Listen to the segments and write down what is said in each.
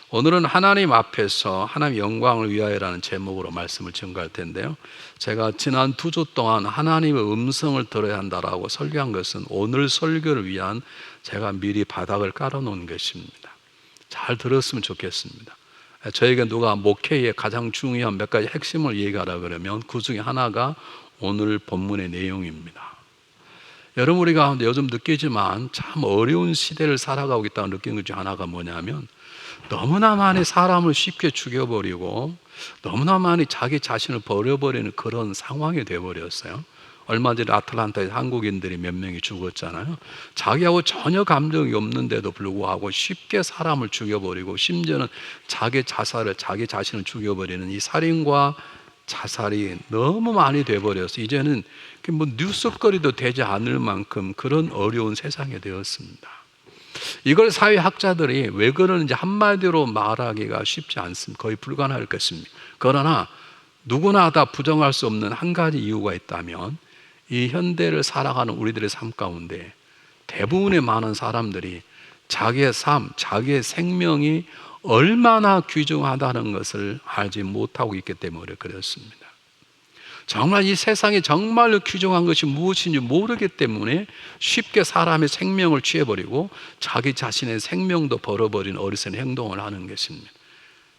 오늘은 하나님 앞에서 하나님의 영광을 위하여라는 제목으로 말씀을 전가할 텐데요, 제가 지난 2주 동안 하나님의 음성을 들어야 한다라고 설교한 것은 오늘 설교를 위한 제가 미리 바닥을 깔아놓은 것입니다. 잘 들었으면 좋겠습니다. 저에게 누가 목회의 가장 중요한 몇 가지 핵심을 얘기하라 그러면 그 중에 하나가 오늘 본문의 내용입니다. 여러분, 우리가 요즘 느끼지만 참 어려운 시대를 살아가고 있다고 느끼는 것 중 하나가 뭐냐면, 너무나 많이 사람을 쉽게 죽여버리고 너무나 많이 자기 자신을 버려버리는 그런 상황이 되어버렸어요. 얼마 전에 아틀란타에서 한국인들이 몇 명이 죽었잖아요. 자기하고 전혀 감정이 없는데도 불구하고 쉽게 사람을 죽여버리고 심지어는 자기 자신을 죽여버리는 이 살인과 자살이 너무 많이 돼버려서 이제는 뭐 뉴스거리도 되지 않을 만큼 그런 어려운 세상이 되었습니다. 이걸 사회학자들이 왜 그러는지 한마디로 말하기가 쉽지 않습니다. 거의 불가능할 것입니다. 그러나 누구나 다 부정할 수 없는 한 가지 이유가 있다면, 이 현대를 살아가는 우리들의 삶 가운데 대부분의 많은 사람들이 자기의 삶, 자기의 생명이 얼마나 귀중하다는 것을 알지 못하고 있기 때문에 그렇습니다. 정말 이 세상에 정말로 귀중한 것이 무엇인지 모르기 때문에 쉽게 사람의 생명을 취해버리고 자기 자신의 생명도 벌어버린 어리석은 행동을 하는 것입니다.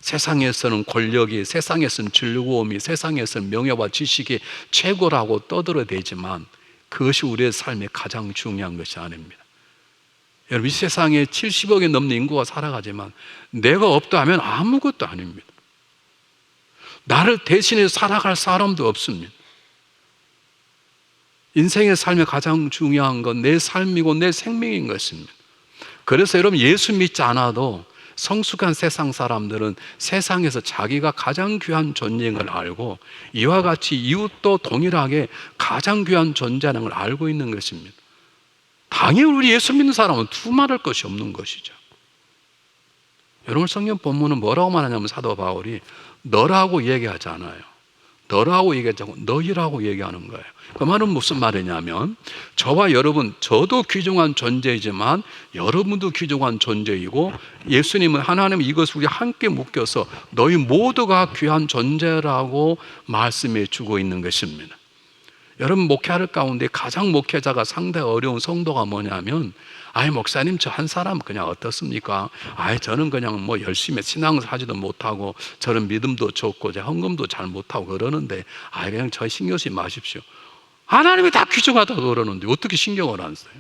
세상에서는 권력이, 세상에서는 즐거움이, 세상에서는 명예와 지식이 최고라고 떠들어대지만 그것이 우리의 삶에 가장 중요한 것이 아닙니다. 여러분, 이 세상에 70억이 넘는 인구가 살아가지만 내가 없다 하면 아무것도 아닙니다. 나를 대신해 살아갈 사람도 없습니다. 인생의 삶에 가장 중요한 건 내 삶이고 내 생명인 것입니다. 그래서 여러분, 예수 믿지 않아도 성숙한 세상 사람들은 세상에서 자기가 가장 귀한 존재인 걸 알고 이와 같이 이웃도 동일하게 가장 귀한 존재라는 걸 알고 있는 것입니다. 당연히 우리 예수 믿는 사람은 두말할 것이 없는 것이죠. 여러분, 성경 본문은 뭐라고 말하냐면 사도 바울이 너라고 얘기하지 않아요. 너라고 얘기하지 않고 너희라고 얘기하는 거예요. 그 말은 무슨 말이냐면, 저와 여러분, 저도 귀중한 존재이지만 여러분도 귀중한 존재이고, 예수님은 하나님 이것을 우리 함께 묶여서 너희 모두가 귀한 존재라고 말씀해 주고 있는 것입니다. 여러분, 목회할 가운데 가장 목회자가 상당히 어려운 성도가 뭐냐면, 아이 목사님, 저 한 사람 그냥 어떻습니까? 아이 저는 그냥 뭐 열심히 신앙을 하지도 못하고 저는 믿음도 적고 제 헌금도 잘 못하고 그러는데 아이 그냥 저 신경 쓰지 마십시오. 하나님이 다 귀중하다고 그러는데 어떻게 신경을 안 써요?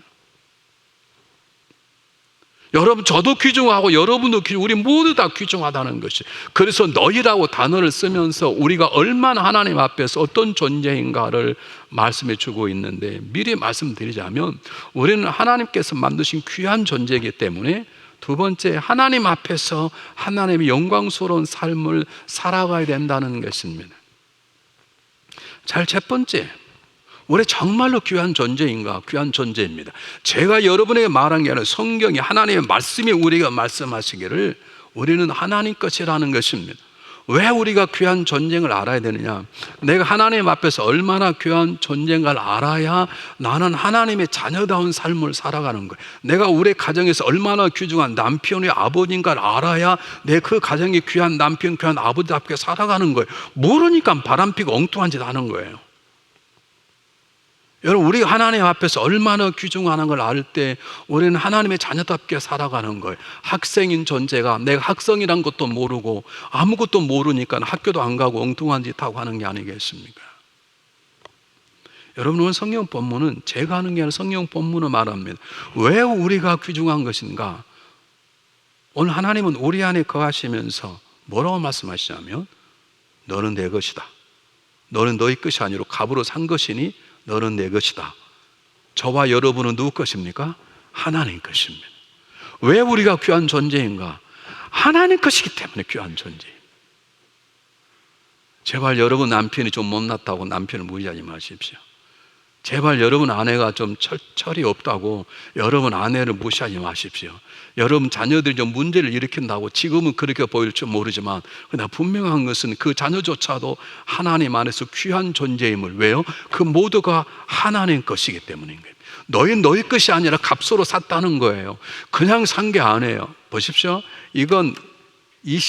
여러분, 저도 귀중하고 여러분도 귀중, 우리 모두 다 귀중하다는 것이, 그래서 너희라고 단어를 쓰면서 우리가 얼마나 하나님 앞에서 어떤 존재인가를 말씀해 주고 있는데, 미리 말씀드리자면 우리는 하나님께서 만드신 귀한 존재이기 때문에 두 번째, 하나님 앞에서 하나님의 영광스러운 삶을 살아가야 된다는 것입니다. 자, 첫 번째, 우리 정말로 귀한 존재인가? 귀한 존재입니다. 제가 여러분에게 말한 게 아니라 성경이, 하나님의 말씀이 우리가 말씀하시기를 우리는 하나님 것이라는 것입니다. 왜 우리가 귀한 존재를 알아야 되느냐? 내가 하나님 앞에서 얼마나 귀한 존재인가를 알아야 나는 하나님의 자녀다운 삶을 살아가는 거예요. 내가 우리 가정에서 얼마나 귀중한 남편의 아버지인가를 알아야 내 그 가정이 귀한 남편, 귀한 아버지답게 살아가는 거예요. 모르니까 바람피고 엉뚱한 짓 하는 거예요. 여러분, 우리가 하나님 앞에서 얼마나 귀중한 걸 알 때 우리는 하나님의 자녀답게 살아가는 거예요. 학생인 존재가 내가 학생이란 것도 모르고 아무것도 모르니까 학교도 안 가고 엉뚱한 짓 하고 하는 게 아니겠습니까? 여러분, 오늘 성경 본문은 제가 하는 게 아니라 성경 본문을 말합니다. 왜 우리가 귀중한 것인가? 오늘 하나님은 우리 안에 거하시면서 뭐라고 말씀하시냐면, 너는 내 것이다. 너는 너희 것이 아니라 값으로 산 것이니 너는 내 것이다. 저와 여러분은 누구 것입니까? 하나님 것입니다. 왜 우리가 귀한 존재인가? 하나님 것이기 때문에 귀한 존재입니다. 제발 여러분 남편이 좀 못났다고 남편을 무시하지 마십시오. 제발 여러분 아내가 좀 철이 없다고 여러분 아내를 무시하지 마십시오. 여러분 자녀들이 좀 문제를 일으킨다고 지금은 그렇게 보일지 모르지만, 그러나 분명한 것은 그 자녀조차도 하나님 안에서 귀한 존재임을, 왜요? 그 모두가 하나님 것이기 때문인 거예요. 너희 것이 아니라 값으로 샀다는 거예요. 그냥 산 게 아니에요. 보십시오. 이건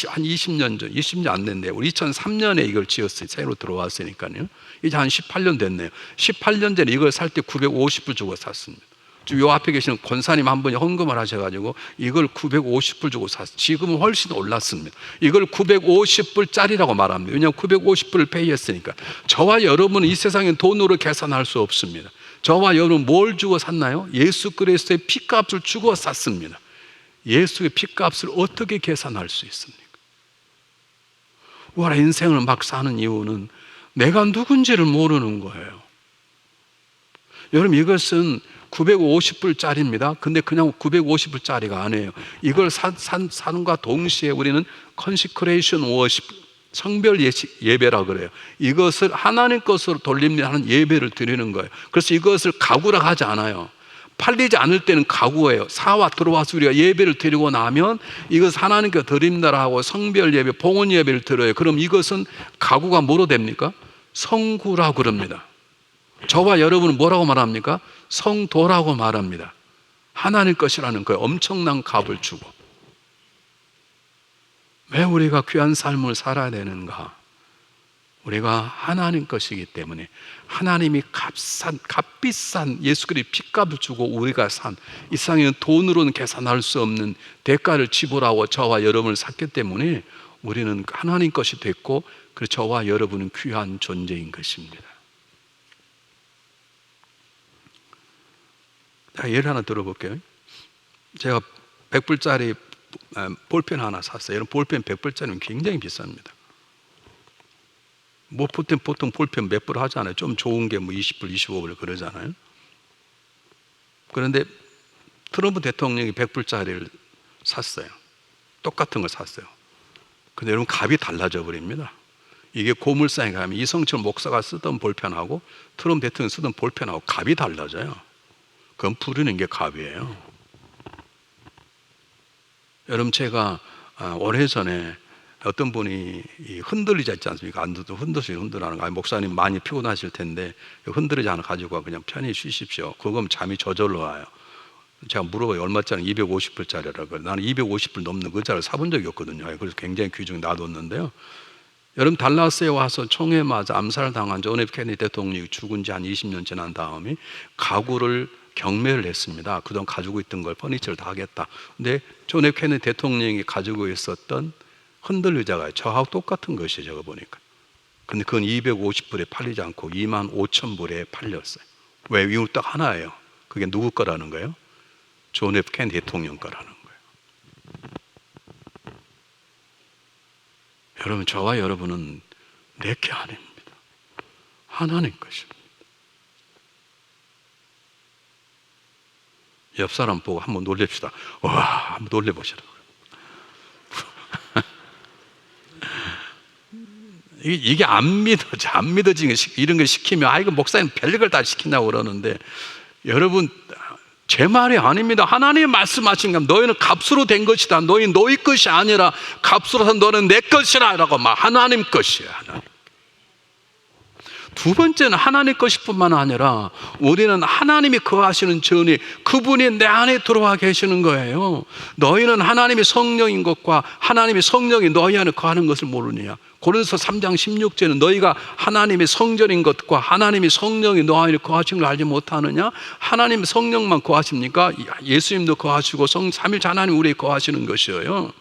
한 20년 전, 20년 안 됐네요. 우리 2003년에 이걸 지었어요. 새로 들어왔으니까요. 이제 한 18년 됐네요. 18년 전에 이걸 살 때 950불 주고 샀습니다. 지금 요 앞에 계시는 권사님 한 분이 헌금을 하셔가지고 이걸 950불 주고 샀어요. 지금은 훨씬 올랐습니다. 이걸 950불짜리라고 말합니다. 왜냐하면 950불을 페이했으니까. 저와 여러분은 이 세상에 돈으로 계산할 수 없습니다. 저와 여러분 뭘 주고 샀나요? 예수 그리스도의 피값을 주고 샀습니다. 예수의 피값을 어떻게 계산할 수 있습니까? 우리가 인생을 막 사는 이유는 내가 누군지를 모르는 거예요. 여러분, 이것은 950불짜리입니다. 근데 그냥 950불짜리가 아니에요. 이걸 사는과 동시에 우리는 컨시크레이션 워십, 성별 예배라 그래요. 이것을 하나님 것으로 돌립니다 하는 예배를 드리는 거예요. 그래서 이것을 가구라 하지 않아요. 팔리지 않을 때는 가구예요. 사와 들어와서 우리가 예배를 드리고 나면 이것을 하나님께 드립니다라고 성별 예배, 봉헌 예배를 드려요. 그럼 이것은 가구가 뭐로 됩니까? 성구라고 그럽니다. 저와 여러분은 뭐라고 말합니까? 성도라고 말합니다. 하나님 것이라는 거예요. 엄청난 값을 주고. 왜 우리가 귀한 삶을 살아야 되는가? 우리가 하나님 것이기 때문에 하나님이 값비싼 예수 그리스도의 피값을 주고 우리가 산 이 세상에는 돈으로는 계산할 수 없는 대가를 지불하고 저와 여러분을 샀기 때문에 우리는 하나님 것이 됐고, 그리고 저와 여러분은 귀한 존재인 것입니다. 예를 하나 들어볼게요. 제가 100불짜리 볼펜 하나 샀어요. 여러분, 볼펜 100불짜리는 굉장히 비쌉니다. 뭐 보통 볼펜 몇 불 하잖아요. 좀 좋은 게 뭐 20불, 25불 그러잖아요. 그런데 트럼프 대통령이 100불짜리를 샀어요. 똑같은 걸 샀어요. 근데 여러분, 값이 달라져 버립니다. 이게 고물상에 가면 이성철 목사가 쓰던 볼펜하고 트럼프 대통령이 쓰던 볼펜하고 값이 달라져요. 그건 부르는 게 값이에요. 여러분, 제가 오래전에 어떤 분이 흔들리자 있지 않습니까? 안도 흔들하는 거. 목사님 많이 피곤하실 텐데 흔들리지 않아 가지고 그냥 편히 쉬십시오. 그거면 잠이 저절로 와요. 제가 물어봐요. 얼마짜리? 250불짜리라고요. 나는 250불 넘는 그 자를 사본 적이 없거든요. 그래서 굉장히 귀중히 놔뒀는데요. 여러분, 달라스에 와서 총에 맞아 암살당한 존 F 케네디 대통령이 죽은 지 한 20년 지난 다음에 가구를 경매를 했습니다. 그동안 가지고 있던 걸 퍼니처를 다 하겠다. 근데 존 F 케네디 대통령이 가지고 있었던 흔들 의자가 저하고 똑같은 것이에요. 제가 보니까. 근데 그건 250불에 팔리지 않고 25,000불에 팔렸어요. 왜? 이유 딱 하나예요. 그게 누구 거라는 거예요? 존 F 케네디 대통령 거라는 거예요. 여러분, 저와 여러분은 내게 아닙니다. 하나님 것입니다. 옆 사람 보고 한번 놀랍시다. 와, 한번 놀래보시라고요. 이게 안 믿어지는 이런 걸 시키면 이거 목사님 별걸 다 시킨다고 그러는데, 여러분, 제 말이 아닙니다. 하나님이 말씀하신 겁니다. 너희는 값으로 된 것이다. 너희 것이 아니라 값으로서 너는 내 것이라 라고 하나님 것이에요. 하나님. 두 번째는 하나님 것이뿐만 아니라 우리는 하나님이 거하시는 전에 그분이 내 안에 들어와 계시는 거예요. 너희는 하나님이 성령인 것과 하나님이 성령이 너희 안에 거하는 것을 모르느냐. 고린도서 3장 16절은 너희가 하나님의 성전인 것과 하나님이 성령이 너 안에 거하시는 걸 알지 못하느냐. 하나님 성령만 거하십니까? 예수님도 거하시고 삼일째 하나님 우리에 거하시는 것이에요.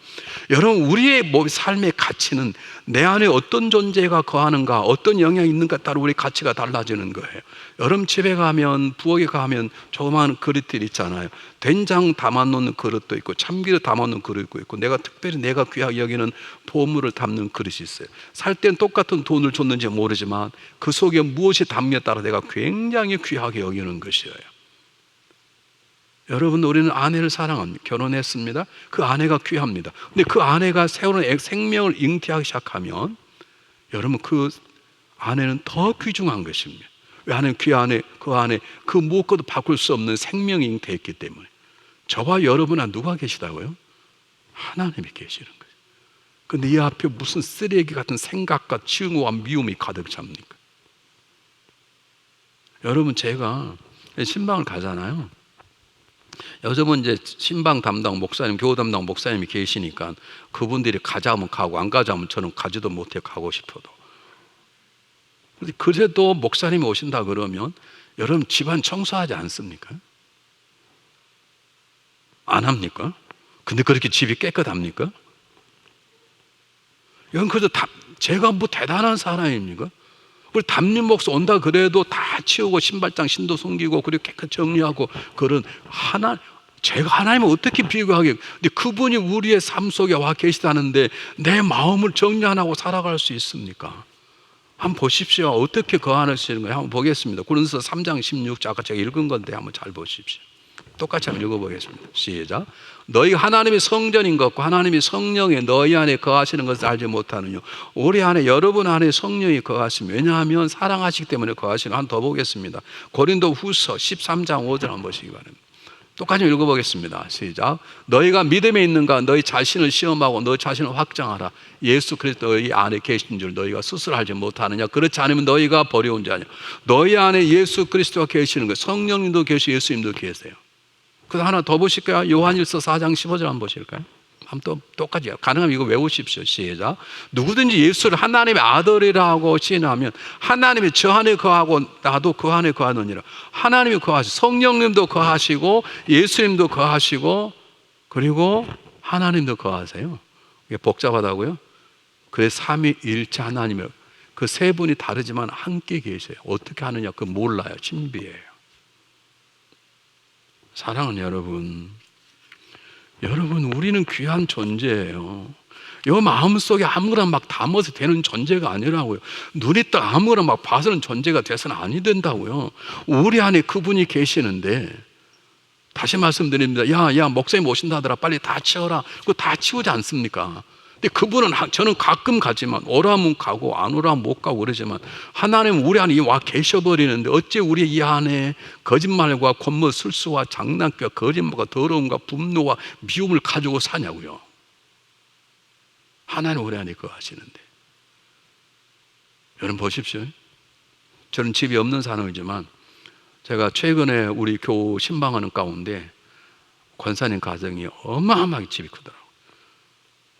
여러분, 우리의 삶의 가치는 내 안에 어떤 존재가 거하는가, 어떤 영향이 있는가 따라 우리 가치가 달라지는 거예요. 여러분, 집에 가면, 부엌에 가면 조그마한 그릇들 있잖아요. 된장 담아놓는 그릇도 있고 참기름 담아놓는 그릇도 있고 특별히 내가 귀하게 여기는 보물을 담는 그릇이 있어요. 살 때는 똑같은 돈을 줬는지 모르지만 그 속에 무엇이 담냐에 따라 내가 굉장히 귀하게 여기는 것이에요. 여러분, 우리는 아내를 사랑합니다. 결혼했습니다. 그 아내가 귀합니다. 근데 그 아내가 새로운 생명을 잉태하기 시작하면 여러분, 그 아내는 더 귀중한 것입니다. 왜? 아내는 그 안에 그 무엇과도 바꿀 수 없는 생명이 잉태했기 때문에. 저와 여러분은 누가 계시다고요? 하나님이 계시는 거예요. 근데 이 앞에 무슨 쓰레기 같은 생각과 증오와 미움이 가득 찹니까? 여러분, 제가 신방을 가잖아요. 요즘은 이제 신방 담당 목사님, 교우 담당 목사님이 계시니까 그분들이 가자면 가고 안 가자면 저는 가지도 못해 가고 싶어도. 그래도 목사님이 오신다 그러면 여러분 집안 청소하지 않습니까? 안 합니까? 근데 그렇게 집이 깨끗합니까? 이건 그저 제가 뭐 대단한 사람입니까? 우리 담임 목사 온다 그래도 다 치우고 신발장 신도 숨기고 그리고 깨끗 정리하고 그런 제가 하나님을 어떻게 비교하게? 근데 그분이 우리의 삶 속에 와 계시다는데 내 마음을 정리 안 하고 살아갈 수 있습니까? 한번 보십시오. 어떻게 거하시는 거예요? 한번 보겠습니다. 고린도서 3장 16절 아까 제가 읽은 건데 한번 잘 보십시오. 똑같이 한번 읽어보겠습니다. 시작. 너희가 하나님의 성전인 것과 하나님이 성령에 너희 안에 거하시는 것을 알지 못하느냐. 우리 안에 여러분 안에 성령이 거하시면, 왜냐하면 사랑하시기 때문에 거하시는. 한 더 보겠습니다. 고린도 후서 13장 5절 한번 보시기 바랍니다. 똑같이 읽어보겠습니다. 시작. 너희가 믿음에 있는가 너희 자신을 시험하고 너 자신을 확정하라. 예수 그리스도 너희 안에 계신 줄 너희가 스스로 알지 못하느냐. 그렇지 않으면 너희가 버려온 자냐. 너희 안에 예수 그리스도가 계시는 거예요. 성령님도 계시고 예수님도 계세요. 그래서 하나 더 보실까요? 요한일서 4장 15절 한번 보실까요? 한번 또 똑같이 가능하면 이거 외우십시오. 시작. 누구든지 예수를 하나님의 아들이라고 시인하면 하나님이 저 안에 거하고 나도 그 안에 거하느니라. 하나님이 거하시고 성령님도 거하시고 예수님도 거하시고 그리고 하나님도 거하세요. 이게 복잡하다고요? 그래서 삼위일체 하나님이 그 세 분이 다르지만 함께 계세요. 어떻게 하느냐 그거 몰라요. 신비예요. 사랑하는 여러분 우리는 귀한 존재예요. 이 마음속에 아무거나 막 담아서 되는 존재가 아니라고요. 눈이 딱 아무거나 막 봐서는 존재가 돼서는 아니 된다고요. 우리 안에 그분이 계시는데 다시 말씀드립니다. 야 목사님 오신다 하더라 빨리 다 치워라. 그거 다 치우지 않습니까? 근데 그분은 저는 가끔 가지만 오라면 가고 안 오라면 못 가고 그러지만 하나님은 우리 안에 와 계셔버리는데 어찌 우리 이 안에 거짓말과 권모 술수와 장난기와 거짓말과 더러움과 분노와 미움을 가지고 사냐고요. 하나님 우리 안에 거하시는데 여러분 보십시오. 저는 집이 없는 사람이지만 제가 최근에 우리 교우 신방하는 가운데 권사님 가정이 어마어마하게 집이 크더라고요.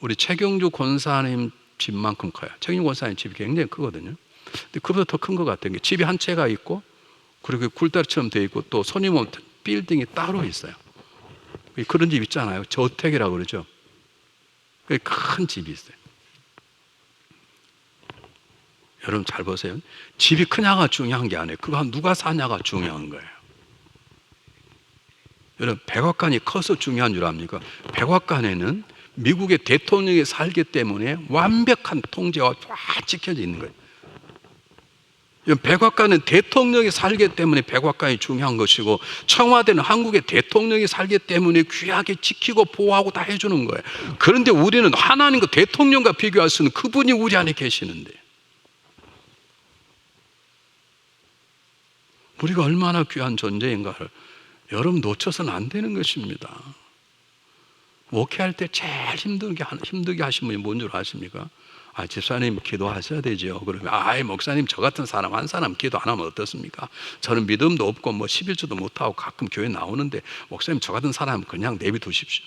우리 최경주 권사님 집만큼 커요. 최경주 권사님 집이 굉장히 크거든요. 근데 그보다 더 큰 것 같은 게 집이 한 채가 있고 그리고 굴다리처럼 되어 있고 또 손님 오면 빌딩이 따로 있어요. 그런 집 있잖아요. 저택이라고 그러죠. 큰 집이 있어요. 여러분 잘 보세요. 집이 크냐가 중요한 게 아니에요. 그거 누가 사냐가 중요한 거예요. 여러분 백악관이 커서 중요한 줄 압니까? 백악관에는 미국의 대통령이 살기 때문에 완벽한 통제와 쫙 지켜져 있는 거예요. 백악관은 대통령이 살기 때문에 백악관이 중요한 것이고 청와대는 한국의 대통령이 살기 때문에 귀하게 지키고 보호하고 다 해주는 거예요. 그런데 우리는 하나님과 대통령과 비교할 수는 그분이 우리 안에 계시는데 우리가 얼마나 귀한 존재인가를 여러분 놓쳐서는 안 되는 것입니다. 목회할 때 제일 힘들게 하신 분이 뭔 줄 아십니까? 집사님 기도하셔야 되죠. 그러면 목사님 저 같은 사람 한 사람 기도 안 하면 어떻습니까? 저는 믿음도 없고 11주도 못하고 가끔 교회 나오는데 목사님 저 같은 사람 그냥 내비두십시오.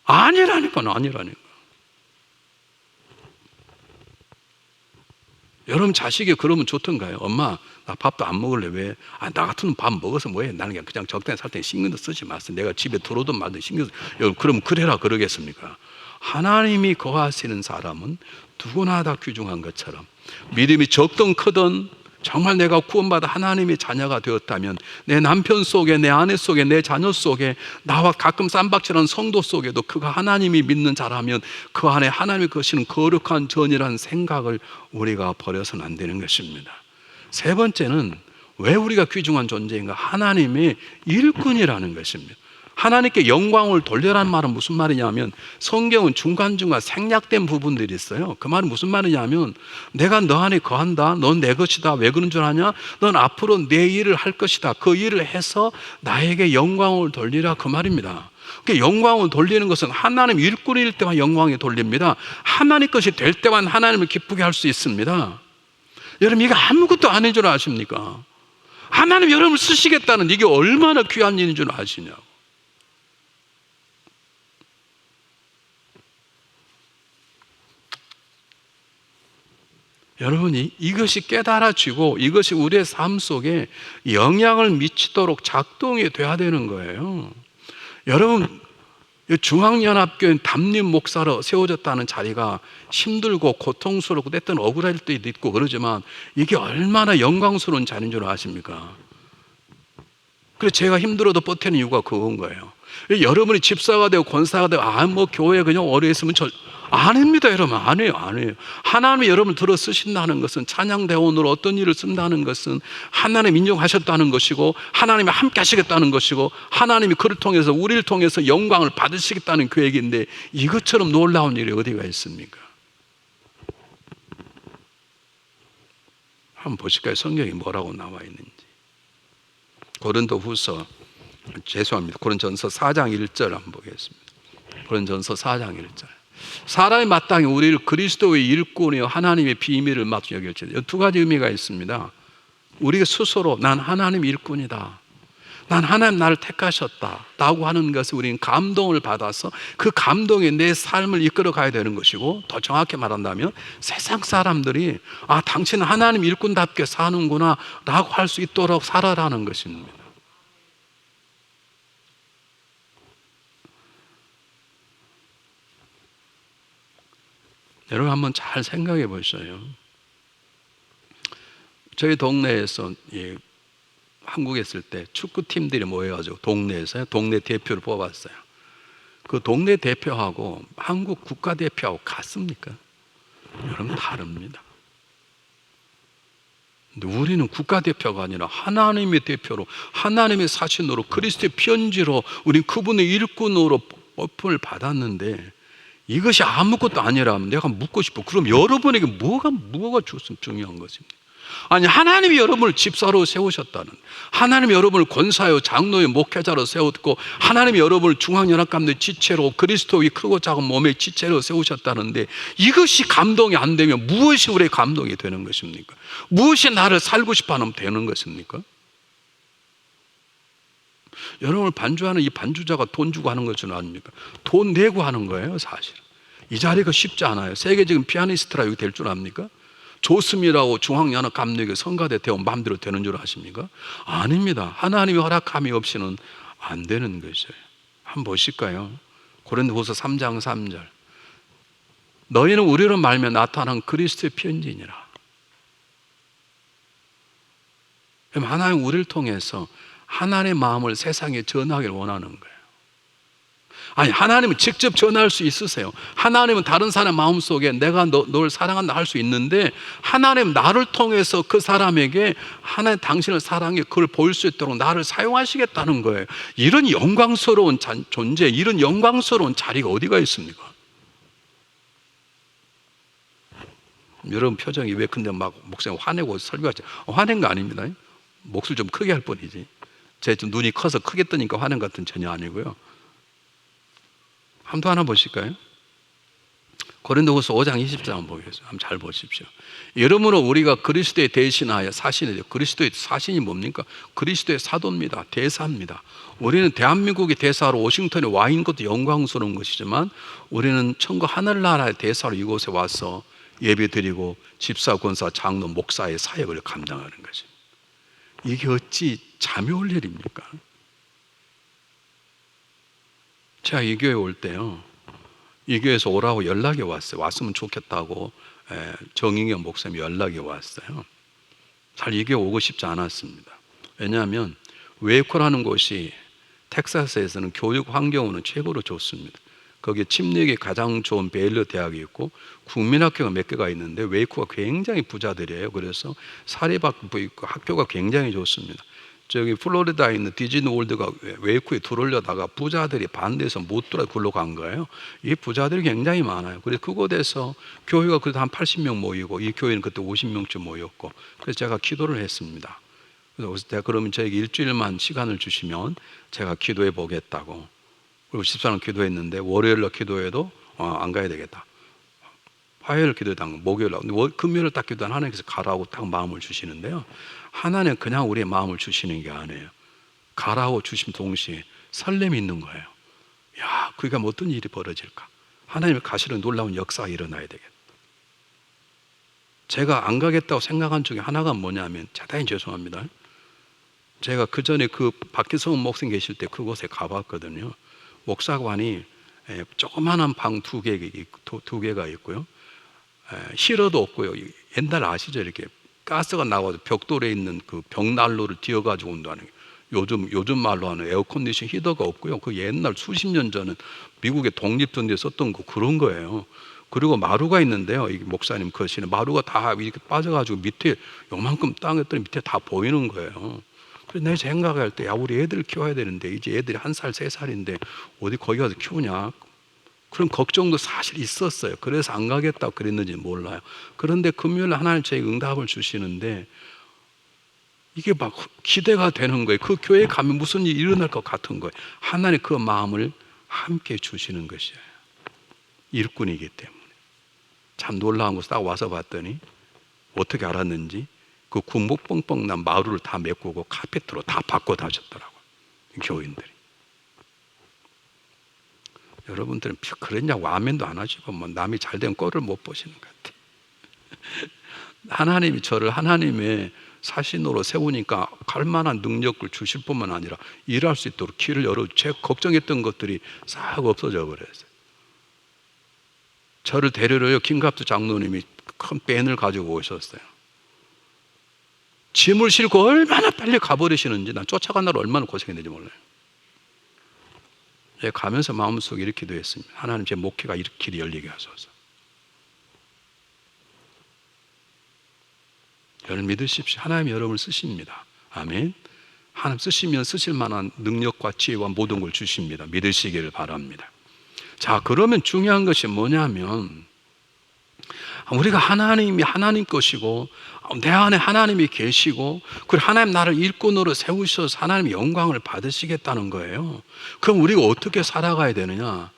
아니라니까. 여러분 자식이 그러면 좋던가요? 엄마 나 밥도 안 먹을래. 왜? 나 같으면 밥 먹어서 뭐해? 나는 그냥 적당히 살 때 신경도 쓰지 마세요. 내가 집에 들어오든 말든 신경 여러분 그럼 그래라 그러겠습니까? 하나님이 거하시는 사람은 누구나 다 귀중한 것처럼 믿음이 적든 크든 정말 내가 구원받아 하나님의 자녀가 되었다면 내 남편 속에 내 아내 속에 내 자녀 속에 나와 가끔 쌈박질하는 성도 속에도 그가 하나님이 믿는 자라면 그 안에 하나님이 거시는 거룩한 전이라는 생각을 우리가 버려서는 안 되는 것입니다. 세 번째는 왜 우리가 귀중한 존재인가? 하나님의 일꾼이라는 것입니다. 하나님께 영광을 돌려라는 말은 무슨 말이냐면 성경은 중간중간 생략된 부분들이 있어요. 그 말은 무슨 말이냐면 내가 너 안에 거한다. 넌 내 것이다. 왜 그런 줄 아냐? 넌 앞으로 내 일을 할 것이다. 그 일을 해서 나에게 영광을 돌리라 그 말입니다. 영광을 돌리는 것은 하나님 일꾼일 때만 영광이 돌립니다. 하나님 것이 될 때만 하나님을 기쁘게 할 수 있습니다. 여러분 이거 아무것도 아닌 줄 아십니까? 하나님 여러분을 쓰시겠다는 이게 얼마나 귀한 일인 줄 아시냐고. 여러분이 이것이 깨달아지고 이것이 우리의 삶 속에 영향을 미치도록 작동이 돼야 되는 거예요. 여러분, 중앙연합교회 담임 목사로 세워졌다는 자리가 힘들고 고통스럽고 때때는 억울할 때도 있고 그러지만 이게 얼마나 영광스러운 자리인 줄 아십니까? 그래서 제가 힘들어도 버티는 이유가 그건 거예요. 여러분이 집사가 되고 권사가 되고 뭐 교회 그냥 오래 있으면 아닙니다. 여러분, 아니에요. 하나님이 여러분을 들어 쓰신다는 것은, 찬양대원으로 어떤 일을 쓴다는 것은 하나님 인정하셨다는 것이고 하나님이 함께 하시겠다는 것이고 하나님이 그를 통해서 우리를 통해서 영광을 받으시겠다는 계획인데 이것처럼 놀라운 일이 어디가 있습니까? 한번 보실까요? 성경이 뭐라고 나와 있는지. 고린도전서 4장 1절 한번 보겠습니다. 고린도전서 4장 1절. 사람이 마땅히 우리를 그리스도의 일꾼이요 하나님의 비밀을 마땅히 여길지어다. 두 가지 의미가 있습니다. 우리가 스스로 난 하나님의 일꾼이다, 난 하나님 나를 택하셨다 라고 하는 것을 우리는 감동을 받아서 그 감동이 내 삶을 이끌어 가야 되는 것이고, 더 정확히 말한다면 세상 사람들이 당신은 하나님 일꾼답게 사는구나 라고 할 수 있도록 살아라는 것입니다. 여러분 한번 잘 생각해 보셔요. 저희 동네에서 한국에 있을 때 축구팀들이 모여가지고 동네에서요, 동네 대표를 뽑았어요. 그 동네 대표하고 한국 국가대표하고 같습니까? 여러분 다릅니다. 근데 우리는 국가대표가 아니라 하나님의 대표로, 하나님의 사신으로, 그리스도의 편지로 우린 그분의 일꾼으로 뽑힘을 받았는데 이것이 아무것도 아니라면 내가 묻고 싶어. 그럼 여러분에게 뭐가 중요한 것입니까? 아니, 하나님이 여러분을 집사로 세우셨다는, 하나님이 여러분을 권사요 장로요 목회자로 세웠고, 하나님이 여러분을 중앙연합감의 지체로, 그리스도의 크고 작은 몸의 지체로 세우셨다는데 이것이 감동이 안 되면 무엇이 우리의 감동이 되는 것입니까? 무엇이 나를 살고 싶어 하면 되는 것입니까? 여러분을 반주하는 이 반주자가 돈 주고 하는 것은 아닙니까? 돈 내고 하는 거예요. 사실 이 자리가 쉽지 않아요. 세계적인 피아니스트라 여기 될 줄 압니까? 조스미라고 중앙연합감력의 성가대 되어 마음대로 되는 줄 아십니까? 아닙니다. 하나님의 허락함이 없이는 안 되는 것이에요. 한번 보실까요? 고린도후서 3장 3절. 너희는 우리로 말미암아 나타난 그리스도의 편지니라. 하나님 우리를 통해서 하나님의 마음을 세상에 전하기를 원하는 거예요. 아니, 하나님은 직접 전할 수 있으세요. 하나님은 다른 사람 마음속에 내가 너를 사랑한다 할 수 있는데, 하나님 나를 통해서 그 사람에게 하나님 당신을 사랑해 그걸 보일 수 있도록 나를 사용하시겠다는 거예요. 이런 영광스러운 존재, 이런 영광스러운 자리가 어디가 있습니까? 여러분 표정이 왜 근데 막 목사님 화내고 설교하지? 화낸 거 아닙니다. 목소리 좀 크게 할 뿐이지. 제 좀 눈이 커서 크게 뜨니까 화낸 것 같은 전혀 아니고요. 한번 하나 보실까요? 고린도후서 5장 20절 한번 보겠습니다. 한번 잘 보십시오. 여러분은 우리가 그리스도의 대신하여 사신이죠. 그리스도의 사신이 뭡니까? 그리스도의 사도입니다. 대사입니다. 우리는 대한민국의 대사로 워싱턴에 와 있는 것도 영광스러운 것이지만 우리는 천국 하늘나라의 대사로 이곳에 와서 예배드리고 집사, 권사, 장로, 목사의 사역을 감당하는 것입니다. 이게 어찌 잠이 올 일입니까? 제가 이 교회 올 때요, 이 교회에서 오라고 연락이 왔어요. 왔으면 좋겠다고 정인경 목사님이 연락이 왔어요. 잘 이 교회 오고 싶지 않았습니다. 왜냐하면 웨이코라는 곳이 텍사스에서는 교육 환경으로는 최고로 좋습니다. 거기에 침례기 가장 좋은 베일러 대학이 있고 국민학교가 몇 개가 있는데 웨이코가 굉장히 부자들이에요. 그래서 사립학부 있고 학교가 굉장히 좋습니다. 저기 플로리다에 있는 디즈니월드가 웨이코에 들어오려다가 부자들이 반대해서 못 들어 굴러 간 거예요. 이 부자들이 굉장히 많아요. 그래서 그곳에서 교회가 그래도 한 80명 모이고 이 교회는 그때 50명쯤 모였고, 그래서 제가 기도를 했습니다. 그래서 제가 그러면 저에게 일주일만 시간을 주시면 제가 기도해 보겠다고. 그리고 집사람 기도했는데 월요일날 기도해도 안 가야 되겠다. 화요일 기도해도 안 가고 목요일날, 금요일 딱 기도한 하나님께서 가라고 딱 마음을 주시는데요. 하나님은 그냥 우리의 마음을 주시는 게 아니에요. 가라고 주심 동시에 설렘이 있는 거예요. 야, 그러니까 어떤 일이 벌어질까? 하나님의 가시는 놀라운 역사가 일어나야 되겠다. 제가 안 가겠다고 생각한 중에 하나가 뭐냐면, 대단히 죄송합니다. 제가 그 전에 그 박기성 목사님 계실 때 그곳에 가봤거든요. 목사관이 조그마한 방 두 개가 있고요. 실어도 없고요. 옛날 아시죠? 이렇게 가스가 나와서 벽돌에 있는 그 벽난로를 띄어가지고 온다는 게. 요즘 말로 하는 에어컨디션 히터가 없고요. 그 옛날 수십 년 전은 미국의 독립전에 썼던 거 그런 거예요. 그리고 마루가 있는데요. 이 목사님 거실에 마루가 다 이렇게 빠져가지고 밑에 요만큼 땅 했더니 밑에 다 보이는 거예요. 그래서 내 생각할 때, 야, 우리 애들 키워야 되는데 이제 애들이 1살, 3살인데 어디 거기 가서 키우냐? 그런 걱정도 사실 있었어요. 그래서 안 가겠다고 그랬는지 몰라요. 그런데 금요일 하나님 저에게 응답을 주시는데 이게 막 기대가 되는 거예요. 그 교회에 가면 무슨 일이 일어날 것 같은 거예요. 하나님 그 마음을 함께 주시는 것이에요. 일꾼이기 때문에. 참 놀라운 것을 딱 와서 봤더니 어떻게 알았는지 그 군복 뻥뻥 난 마루를 다 메꾸고 카페트로 다 바꿔 다셨더라고요. 교인들이. 여러분들은 그랬냐고 아멘도 안 하시고 뭐 남이 잘된 꼴을 못 보시는 것 같아요. 하나님이 저를 하나님의 사신으로 세우니까 갈 만한 능력을 주실 뿐만 아니라 일할 수 있도록 길을 열어, 제 걱정했던 것들이 싹 없어져 버렸어요. 저를 데리러요 김갑수 장로님이 큰 밴을 가지고 오셨어요. 짐을 싣고 얼마나 빨리 가버리시는지, 난 쫓아가느라 얼마나 고생했는지 몰라요. 가면서 마음속에 이렇게 기도했습니다. 하나님, 제 목회가 이렇게 길이 열리게 하소서. 여러분 믿으십시오. 하나님 여러분을 쓰십니다. 아멘. 하나님 쓰시면 쓰실 만한 능력과 지혜와 모든 걸 주십니다. 믿으시기를 바랍니다. 자, 그러면 중요한 것이 뭐냐면, 우리가 하나님이 하나님 것이고 내 안에 하나님이 계시고 그리고 하나님 나를 일꾼으로 세우셔서 하나님의 영광을 받으시겠다는 거예요. 그럼 우리가 어떻게 살아가야 되느냐?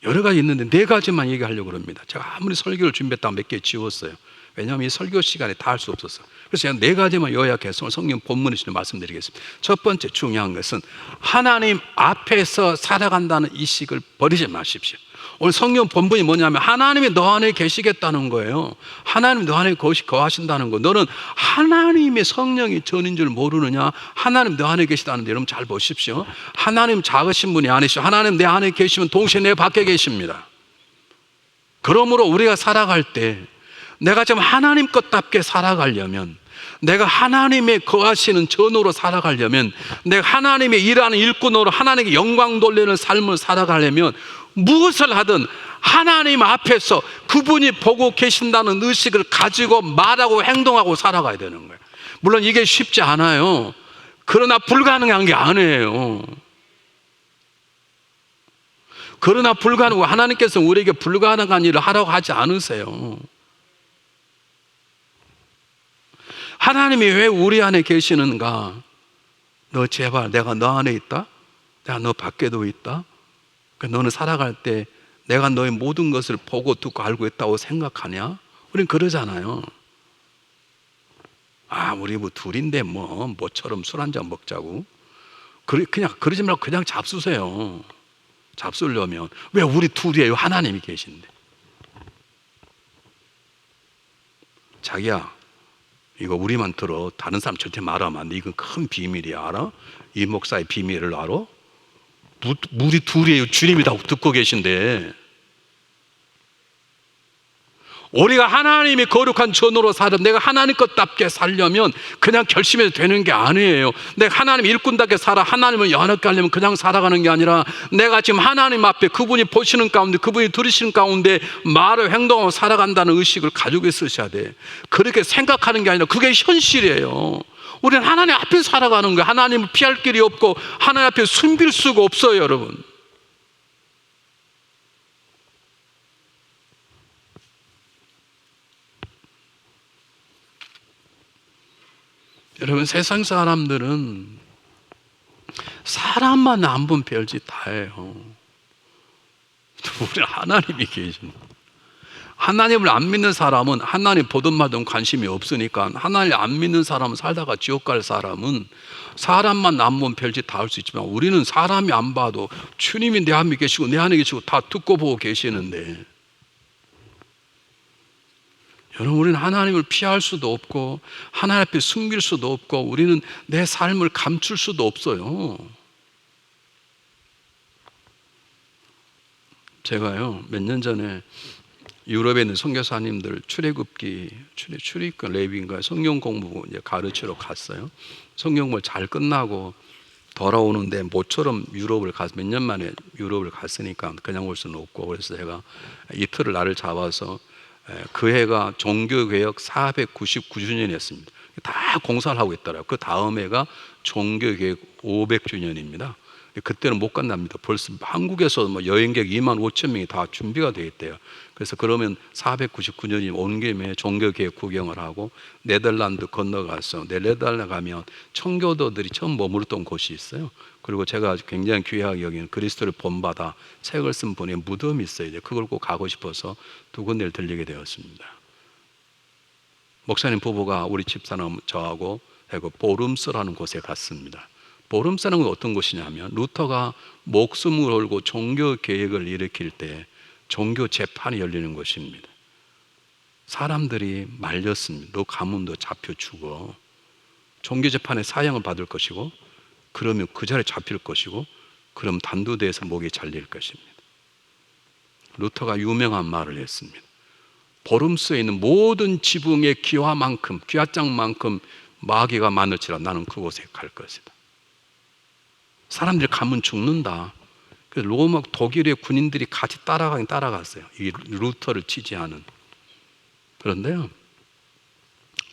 여러 가지 있는데 4가지만 얘기하려고 합니다. 제가 아무리 설교를 준비했다가 몇 개 지웠어요. 왜냐하면 이 설교 시간에 다 할 수 없었어요. 그래서 제가 4가지만 요약해서 성경 본문에서 말씀드리겠습니다. 첫 번째 중요한 것은 하나님 앞에서 살아간다는 이식을 버리지 마십시오. 오늘 성경 본문이 뭐냐면 하나님이 너 안에 계시겠다는 거예요. 하나님이 너 안에 거하신다는 거. 너는 하나님의 성령이 전인 줄 모르느냐? 하나님 너 안에 계시다는데, 여러분 잘 보십시오. 하나님 작으신 분이 아니시죠. 하나님 내 안에 계시면 동시에 내 밖에 계십니다. 그러므로 우리가 살아갈 때 내가 좀 하나님 것답게 살아가려면, 내가 하나님의 거하시는 전으로 살아가려면, 내가 하나님의 일하는 일꾼으로 하나님께 영광 돌리는 삶을 살아가려면 무엇을 하든 하나님 앞에서 그분이 보고 계신다는 의식을 가지고 말하고 행동하고 살아가야 되는 거예요. 물론 이게 쉽지 않아요. 그러나 불가능한 게 아니에요. 그러나 불가능하고, 하나님께서 우리에게 불가능한 일을 하라고 하지 않으세요. 하나님이 왜 우리 안에 계시는가? 너 제발, 내가 너 안에 있다? 내가 너 밖에도 있다? 너는 살아갈 때 내가 너의 모든 것을 보고 듣고 알고 있다고 생각하냐? 우린 그러잖아요. 아, 우리 뭐 둘인데 뭐처럼 술 한잔 먹자고. 그냥 그러지 말고 그냥 잡수세요. 잡수려면. 왜 우리 둘이에요? 하나님이 계신데. 자기야, 이거 우리만 들어. 다른 사람 절대 말하면 안 돼. 이건 큰 비밀이야. 알아? 이 목사의 비밀을 알아? 우리 둘이에요. 주님이 다 듣고 계신데. 우리가 하나님이 거룩한 전으로 살아, 내가 하나님 것답게 살려면 그냥 결심해도 되는 게 아니에요. 내가 하나님 일꾼답게 살아, 하나님을 연합게 하려면 그냥 살아가는 게 아니라, 내가 지금 하나님 앞에 그분이 보시는 가운데, 그분이 들으시는 가운데 말을 행동하고 살아간다는 의식을 가지고 있으셔야 돼. 그렇게 생각하는 게 아니라 그게 현실이에요. 우리는 하나님 앞에 살아가는 거예요. 하나님을 피할 길이 없고 하나님 앞에 숨길 수가 없어요, 여러분. 여러분, 세상 사람들은 사람만 안 본 별짓 다 해요. 우리 하나님이 계신, 하나님을 안 믿는 사람은 하나님 보든 말든 관심이 없으니까, 하나님을 안 믿는 사람은, 살다가 지옥 갈 사람은 사람만 안 본 별짓 다 할 수 있지만, 우리는 사람이 안 봐도 주님이 내 안에 계시고 내 안에 계시고 다 듣고 보고 계시는데, 여러분, 우리는 하나님을 피할 수도 없고 하나님 앞에 숨길 수도 없고 우리는 내 삶을 감출 수도 없어요. 제가요, 몇 년 전에 유럽에 있는 선교사님들 출애굽권 레위인가 성경 공부 이제 가르치러 갔어요. 성경 공부 잘 끝나고 돌아오는데 모처럼 유럽을 가서 몇 년 만에 유럽을 갔으니까 그냥 올 수는 없고, 그래서 제가 이틀을 날을 잡아서 그 해가 종교개혁 499주년이었습니다. 다 공사를 하고 있더라고요. 그 다음 해가 종교개혁 500주년입니다. 그때는 못 간답니다. 벌써 한국에서 뭐 여행객 2만 5천 명이 다 준비가 되어 있대요. 그래서 그러면 499년이 온 김에 종교개혁 구경을 하고 네덜란드 건너가서 네덜란드 가면 청교도들이 처음 머물렀던 곳이 있어요. 그리고 제가 굉장히 귀하게 여기는 그리스도를 본받아 책을 쓴 분의 무덤이 있어요. 이제 그걸 꼭 가고 싶어서 두 군데를 들리게 되었습니다. 목사님 부부가 우리 집사람 저하고 보름스라는 곳에 갔습니다. 보름스라는 건 어떤 곳이냐면 루터가 목숨을 걸고 종교 개혁을 일으킬 때 종교 재판이 열리는 곳입니다. 사람들이 말렸습니다. 너 가면 너 잡혀 죽어. 종교 재판에 사형을 받을 것이고, 그러면 그 자리에 잡힐 것이고, 그럼 단두대에서 목이 잘릴 것입니다. 루터가 유명한 말을 했습니다. 보름스에 있는 모든 지붕의 기와장만큼 마귀가 많을지라 나는 그곳에 갈 것이다. 사람들이 가면 죽는다. 그래서 로마 독일의 군인들이 같이 따라갔어요. 이 루터를 지지하는. 그런데요,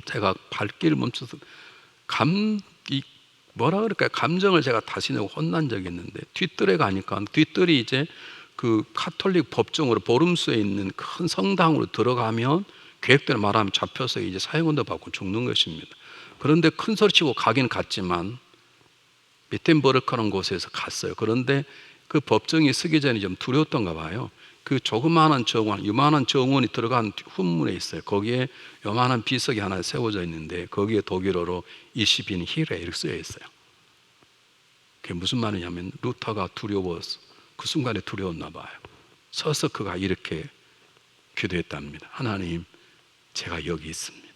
제가 발길을 멈춰서 감정을 제가 다시 내고 혼난 적이 있는데, 뒷뜰에 가니까 뒷뜰이 이제 그 카톨릭 법정으로 보름스에 있는 큰 성당으로 들어가면 계획대로 말하면 잡혀서 이제 사형원도 받고 죽는 것입니다. 그런데 큰 소리 치고 가긴 갔지만 미텐버르크라는 곳에서 갔어요. 그런데 그 법정이 서기 전에 좀 두려웠던가 봐요. 그 조그마한 정원, 요만한 정원이 들어간 후문에 있어요. 거기에 요만한 비석이 하나 세워져 있는데 거기에 독일어로 이시빈 히레 이렇게 쓰여 있어요. 그게 무슨 말이냐면 루터가 두려워서 그 순간에 두려웠나 봐요. 서서 그가 이렇게 기도했답니다. 하나님, 제가 여기 있습니다.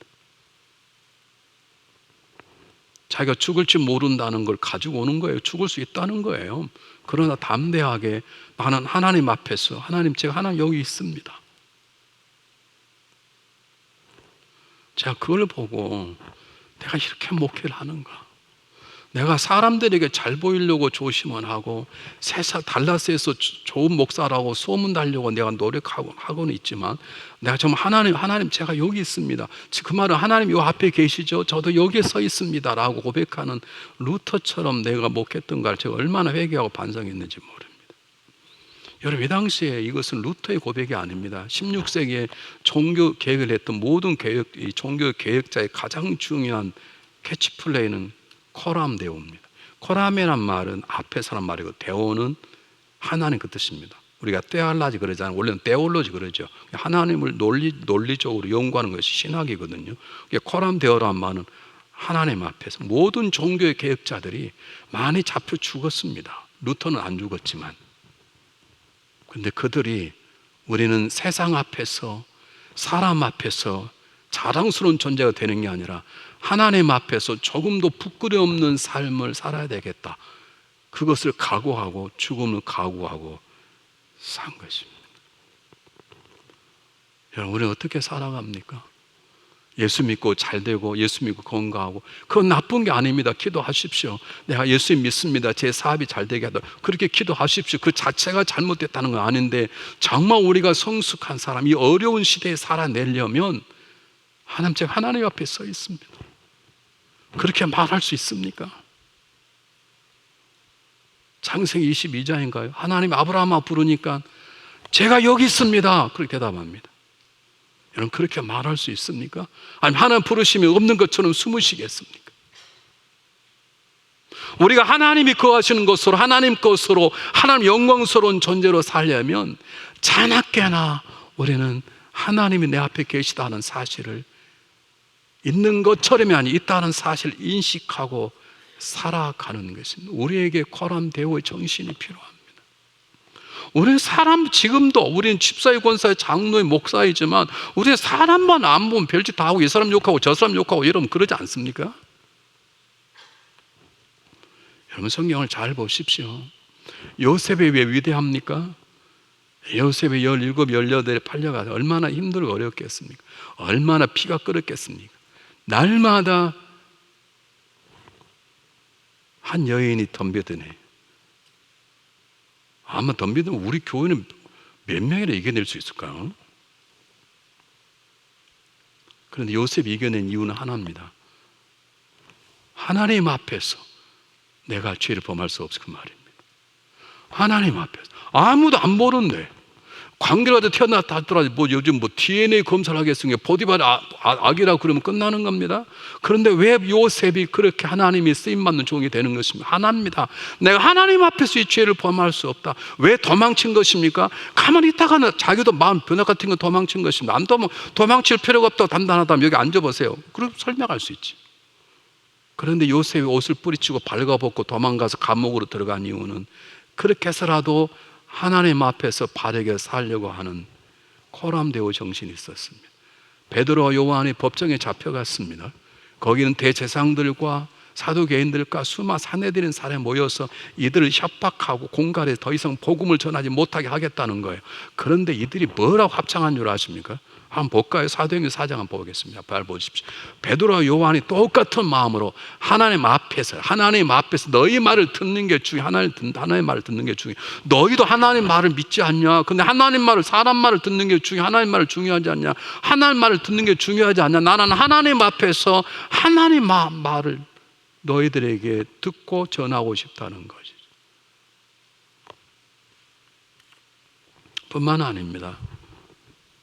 자기가 죽을지 모른다는 걸 가지고 오는 거예요. 죽을 수 있다는 거예요. 그러나 담대하게 나는 하나님 앞에서 하나님, 제가 하나님 여기 있습니다. 제가 그걸 보고 내가 이렇게 목회를 하는가? 내가 사람들에게 잘 보이려고 조심은 하고 달라스에서 좋은 목사라고 소문 달려고 내가 노력하고는 있지만, 내가 정말 하나님 제가 여기 있습니다. 그 말은 하나님 요 앞에 계시죠? 저도 여기에 서 있습니다 라고 고백하는 루터처럼 내가 목했던가를 제가 얼마나 회개하고 반성했는지 모릅니다. 여러분, 이 당시에 이것은 루터의 고백이 아닙니다. 16세기에 종교 개혁을 했던 모든 종교 개혁자의 가장 중요한 캐치플레이는 코람 데오입니다. 코람이란 말은 앞에 사람 말이고 데오는 하나님 그 뜻입니다. 우리가 테알라지 그러잖아요. 원래는 테올로지 그러죠. 하나님을 논리적으로 연구하는 것이 신학이거든요. 코람 데오란 말은 하나님 앞에서 모든 종교의 개혁자들이 많이 잡혀 죽었습니다. 루터는 안 죽었지만. 그런데 그들이 우리는 세상 앞에서 사람 앞에서 자랑스러운 존재가 되는 게 아니라 하나님 앞에서 조금도 부끄러움 없는 삶을 살아야 되겠다. 그것을 각오하고 죽음을 각오하고 산 것입니다. 여러분, 우리는 어떻게 살아갑니까? 예수 믿고 잘 되고 예수 믿고 건강하고, 그건 나쁜 게 아닙니다. 기도하십시오. 내가 예수 믿습니다. 제 사업이 잘 되게 하도록 그렇게 기도하십시오. 그 자체가 잘못됐다는 건 아닌데, 정말 우리가 성숙한 사람, 이 어려운 시대에 살아내려면 제가 하나님 앞에 서 있습니다. 그렇게 말할 수 있습니까? 창세기 22장인가요? 하나님 아브라함아 부르니까 제가 여기 있습니다 그렇게 대답합니다. 여러분, 그렇게 말할 수 있습니까? 아니면 하나님 부르시면 없는 것처럼 숨으시겠습니까? 우리가 하나님이 거하시는 것으로, 하나님 것으로, 하나님 영광스러운 존재로 살려면 자나깨나 우리는 하나님이 내 앞에 계시다는 사실을, 있는 것처럼이 아니 있다는 사실을 인식하고 살아가는 것입니다. 우리에게 코람 데오의 정신이 필요합니다. 우리는 사람, 지금도 우리는 집사의, 권사의, 장로의, 목사이지만 우리는 사람만 안 보면 별짓 다 하고 이 사람 욕하고 저 사람 욕하고 이러면 그러지 않습니까? 여러분 성경을 잘 보십시오. 요셉이 왜 위대합니까? 요셉이 17, 18에 팔려가서 얼마나 힘들고 어렵겠습니까? 얼마나 피가 끓었겠습니까? 날마다 한 여인이 덤벼드네. 아마 덤벼들면 우리 교회는 몇 명이나 이겨낼 수 있을까요? 그런데 요셉이 이겨낸 이유는 하나입니다. 하나님 앞에서 내가 죄를 범할 수 없을 그 말입니다. 하나님 앞에서 아무도 안 보는데, 관계라도 태어났다 하더라도 뭐 요즘 뭐 DNA 검사를 하겠으니까 보디바라 악이라고 그러면 끝나는 겁니다. 그런데 왜 요셉이 그렇게 하나님이 쓰임받는 종이 되는 것입니까? 하나입니다. 내가 하나님 앞에서 이 죄를 범할 수 없다. 왜 도망친 것입니까? 가만히 있다가 자기도 마음 변화 같은 거 도망친 것입니다. 안 도망칠 필요가 없다고 단단하다면 여기 앉아보세요. 그럼 설명할 수 있지. 그런데 요셉이 옷을 뿌리치고 발가벗고 도망가서 감옥으로 들어간 이유는 그렇게 해서라도 하나님 앞에서 바르게 살려고 하는 코람데오 정신이 있었습니다. 베드로와 요한이 법정에 잡혀갔습니다. 거기는 대제사장들과 사두개인들과 수많은 사내들인 사람이 모여서 이들을 협박하고 공갈에 더 이상 복음을 전하지 못하게 하겠다는 거예요. 그런데 이들이 뭐라고 합창한 줄 아십니까? 한번 볼까요? 사도행전 4장 한번 보겠습니다. 잘 보십시오. 베드로와 요한이 똑같은 마음으로 하나님 앞에서 너희 말을 듣는 게 중요해. 하나님 말을 듣는 게 중요해. 너희도 하나님 말을 믿지 않냐? 근데 하나님 말을, 사람 말을 듣는 게 중요해. 하나님 말을 중요하지 않냐? 하나님 말을 듣는 게 중요하지 않냐? 나는 하나님 앞에서 하나님 말을 너희들에게 듣고 전하고 싶다는 것이죠. 뿐만 아닙니다.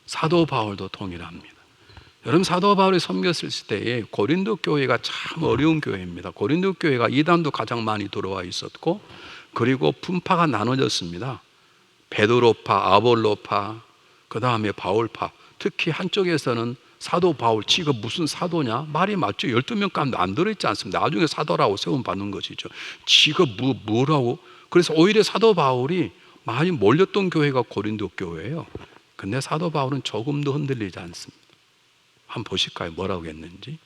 사도 바울도 동일합니다. 여러분, 사도 바울이 섬겼을 때에 고린도 교회가 참 어려운 교회입니다. 고린도 교회가 이단도 가장 많이 들어와 있었고, 그리고 분파가 나눠졌습니다. 베드로파, 아볼로파, 그 다음에 바울파. 특히 한쪽에서는 사도 바울, 지가 무슨 사도냐? 말이 맞죠. 12명 가운데 안 들어있지 않습니다. 나중에 사도라고 세움받는 것이죠. 지가 뭐라고? 그래서 오히려 사도 바울이 많이 몰렸던 교회가 고린도 교회예요. 근데 사도 바울은 조금도 흔들리지 않습니다. 한번 보실까요? 뭐라고 했는지.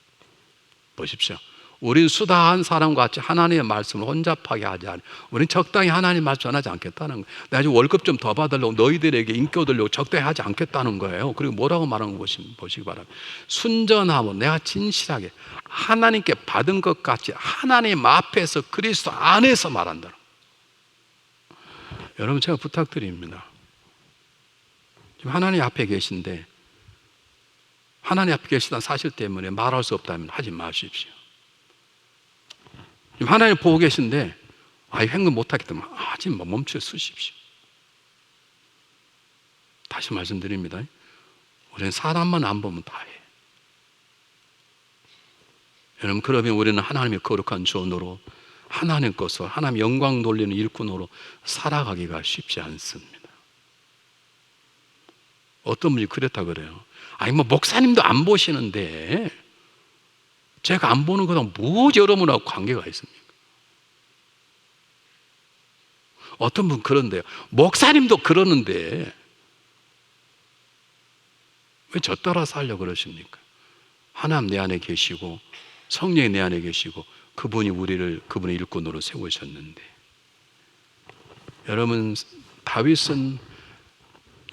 보십시오. 우린 수다한 사람과 같이 하나님의 말씀을 혼잡하게 하지 않아요. 우린 적당히 하나님 말씀 전하지 않겠다는 거예요. 내가 지금 월급 좀 더 받으려고 너희들에게 인기 얻으려고 적당히 하지 않겠다는 거예요. 그리고 뭐라고 말하는 거 보시기 바랍니다. 순전하고 내가 진실하게 하나님께 받은 것 같이 하나님 앞에서 그리스도 안에서 말한다. 여러분, 제가 부탁드립니다. 지금 하나님 앞에 계신데, 하나님 앞에 계시다는 사실 때문에 말할 수 없다면 하지 마십시오. 지금 하나님 보고 계신데 횡금 못하겠다면 하지 마, 멈춰 쓰십시오. 다시 말씀드립니다. 우리는 사람만 안 보면 다 해. 여러분, 그러면 우리는 하나님의 거룩한 존으로, 하나님 것으로, 하나님 영광 돌리는 일꾼으로 살아가기가 쉽지 않습니다. 어떤 분이 그랬다 그래요. 목사님도 안 보시는데 제가 안 보는 거랑 뭐 여러분하고 관계가 있습니까? 어떤 분 그런데요. 목사님도 그러는데 왜 저 따라 살려고 그러십니까? 하나님 내 안에 계시고 성령이 내 안에 계시고 그분이 그분의 일꾼으로 세우셨는데. 여러분, 다윗은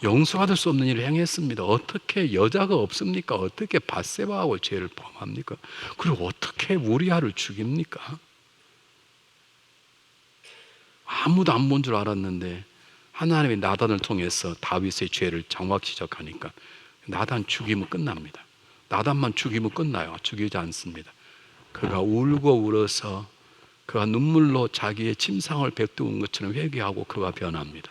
용서받을 수 없는 일을 행했습니다. 어떻게 여자가 없습니까? 어떻게 밧세바하고 죄를 범합니까? 그리고 어떻게 우리아를 죽입니까? 아무도 안 본 줄 알았는데 하나님이 나단을 통해서 다윗의 죄를 장막 지적하니까 나단 죽이면 끝납니다. 나단만 죽이면 끝나요. 죽이지 않습니다. 그가 울고 울어서 그가 눈물로 자기의 침상을 베푸는 것처럼 회개하고 그가 변합니다.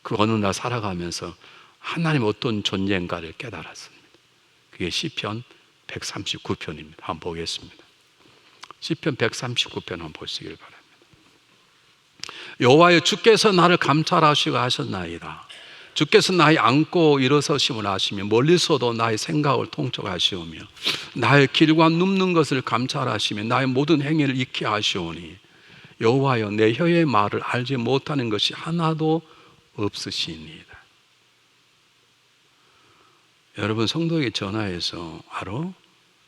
그 어느 날 살아가면서 하나님 어떤 존재인가를 깨달았습니다. 그게 시편 139편입니다. 한번 보겠습니다. 시편 139편 한번 보시길 바랍니다. 여호와여, 주께서 나를 감찰하시고 하셨나이다. 주께서 나의 앉고 일어서심을 아시며 멀리서도 나의 생각을 통촉하시오며 나의 길과 눕는 것을 감찰하시며 나의 모든 행위를 익히 하시오니 여호와여, 내 혀의 말을 알지 못하는 것이 하나도 없으시니이다. 여러분 성도에게 전화해서 알아?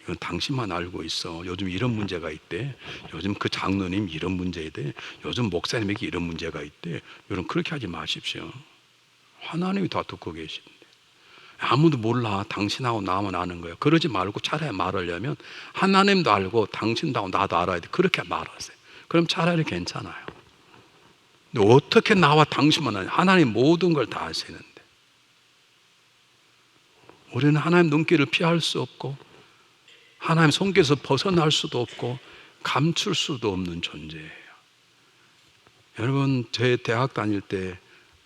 이건 당신만 알고 있어. 요즘 이런 문제가 있대. 요즘 그 장로님 이런 문제에 대해, 요즘 목사님에게 이런 문제가 있대. 여러분 그렇게 하지 마십시오. 하나님이 다 듣고 계신데 아무도 몰라. 당신하고 나만 아는 거예요. 그러지 말고 차라리 말하려면 하나님도 알고 당신도 알고 나도 알아야 돼. 그렇게 말하세요. 그럼 차라리 괜찮아요. 근데 어떻게 나와 당신만 아냐? 하나님 모든 걸 다 아시는데 우리는 하나님 눈길을 피할 수 없고 하나님 손길에서 벗어날 수도 없고 감출 수도 없는 존재예요. 여러분 제 대학 다닐 때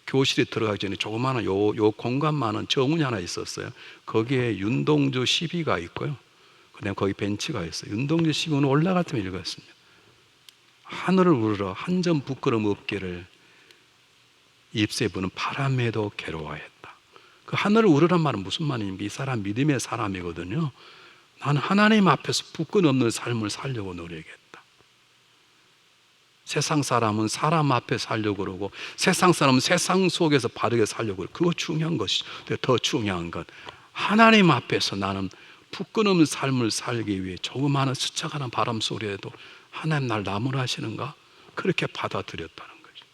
교실에 들어가기 전에 조그마한 요 공간만한 정문이 하나 있었어요. 거기에 윤동주 시비가 있고요. 그다음에 거기 벤치가 있어요. 윤동주 시비는 올라갈 때만 읽었습니다. 하늘을 우러러 한 점 부끄럼 없기를 입새 부는 바람에도 괴로워했다. 그 하늘을 우러란 말은 무슨 말입니까? 이 사람 믿음의 사람이거든요. 나는 하나님 앞에서 부끄럼 없는 삶을 살려고 노력했다. 세상 사람은 사람 앞에 살려고 그러고 세상 사람은 세상 속에서 바르게 살려고 그러고 그거 중요한 것이죠. 더 중요한 건 하나님 앞에서 나는 부끄럼 없는 삶을 살기 위해 조그마한 스쳐가는 바람 소리에도 하나님 날 나무라시는가? 그렇게 받아들였다는 거죠.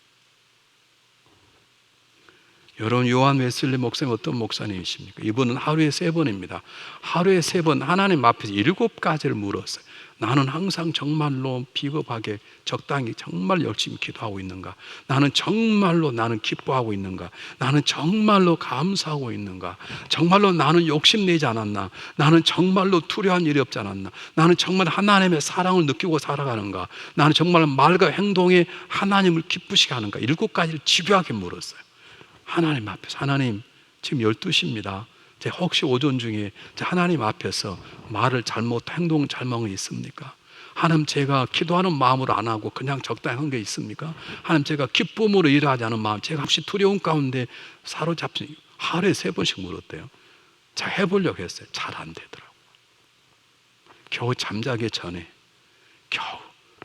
여러분 요한 웨슬리 목사님 어떤 목사님이십니까? 이분은 하루에 3번입니다. 하루에 3번 하나님 앞에서 7가지를 물었어요. 나는 항상 정말로 비겁하게 적당히 정말 열심히 기도하고 있는가? 나는 정말로 나는 기뻐하고 있는가? 나는 정말로 감사하고 있는가? 정말로 나는 욕심내지 않았나? 나는 정말로 투려한 일이 없지 않았나? 나는 정말 하나님의 사랑을 느끼고 살아가는가? 나는 정말 말과 행동에 하나님을 기쁘시게 하는가? 7가지를 집요하게 물었어요. 하나님 앞에서. 하나님 지금 12시입니다. 제가 혹시 오전 중에 하나님 앞에서 말을 잘못, 행동 잘못이 있습니까? 하나님 제가 기도하는 마음으로 안 하고 그냥 적당히 한 게 있습니까? 하나님 제가 기쁨으로 일하지 않은 마음, 제가 혹시 두려움 가운데 사로잡힌, 하루에 3번씩 물었대요. 제가 해보려고 했어요. 잘 안 되더라고요. 겨우 잠자기 전에 겨우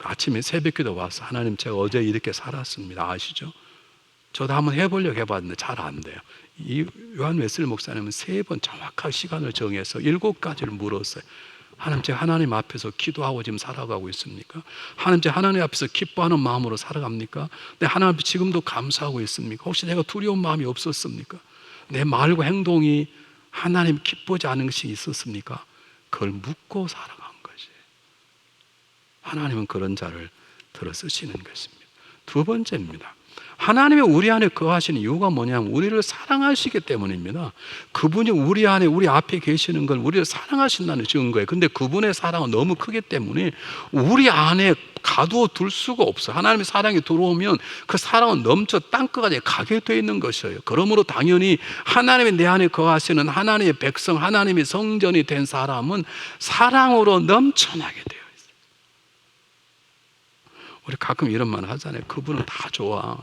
아침에 새벽기도 와서 하나님 제가 어제 이렇게 살았습니다. 아시죠? 저도 한번 해보려고 해봤는데 잘 안 돼요. 이 요한 웨슬리 목사님은 3번 정확한 시간을 정해서 7가지를 물었어요. 하나님 제가 하나님 앞에서 기도하고 지금 살아가고 있습니까? 하나님 제가 하나님 앞에서 기뻐하는 마음으로 살아갑니까? 내 하나님 앞에 지금도 감사하고 있습니까? 혹시 내가 두려운 마음이 없었습니까? 내 말과 행동이 하나님 기쁘지 않은 것이 있었습니까? 그걸 묻고 살아간 것이 하나님은 그런 자를 들어 쓰시는 것입니다. 2번째입니다. 하나님이 우리 안에 거하시는 이유가 뭐냐면 우리를 사랑하시기 때문입니다. 그분이 우리 안에, 우리 앞에 계시는 건 우리를 사랑하신다는 증거예요. 근데 그분의 사랑은 너무 크기 때문에 우리 안에 가두어 둘 수가 없어요. 하나님의 사랑이 들어오면 그 사랑은 넘쳐 땅끝까지 가게 되어 있는 것이에요. 그러므로 당연히 하나님이 내 안에 거하시는 하나님의 백성, 하나님의 성전이 된 사람은 사랑으로 넘쳐나게 돼요. 우리 가끔 이런 말 하잖아요. 그분은 다 좋아.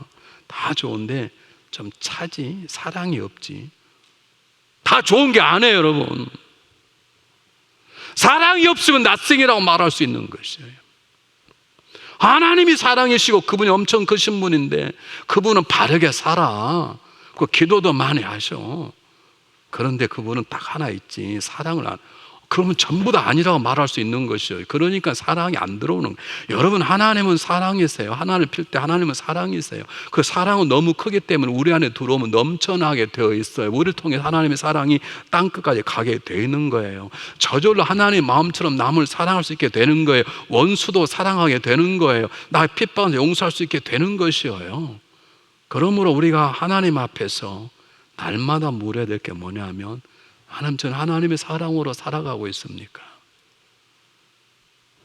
다 좋은데 좀 차지, 사랑이 없지. 다 좋은 게 아니에요, 여러분. 사랑이 없으면 낯생이라고 말할 수 있는 것이에요. 하나님이 사랑이시고 그분이 엄청 크신 분인데 그분은 바르게 살아. 그 기도도 많이 하셔. 그런데 그분은 딱 하나 있지. 사랑을 안. 그러면 전부 다 아니라고 말할 수 있는 것이요. 그러니까 사랑이 안 들어오는 거예요. 여러분 하나님은 사랑이세요. 하나님을 필 때 하나님은 사랑이세요. 그 사랑은 너무 크기 때문에 우리 안에 들어오면 넘쳐나게 되어 있어요. 우리를 통해 하나님의 사랑이 땅끝까지 가게 되어 있는 거예요. 저절로 하나님의 마음처럼 남을 사랑할 수 있게 되는 거예요. 원수도 사랑하게 되는 거예요. 나 핍박을 용서할 수 있게 되는 것이에요. 그러므로 우리가 하나님 앞에서 날마다 물어야 될 게 뭐냐면 하나님, 저는 하나님의 사랑으로 살아가고 있습니까?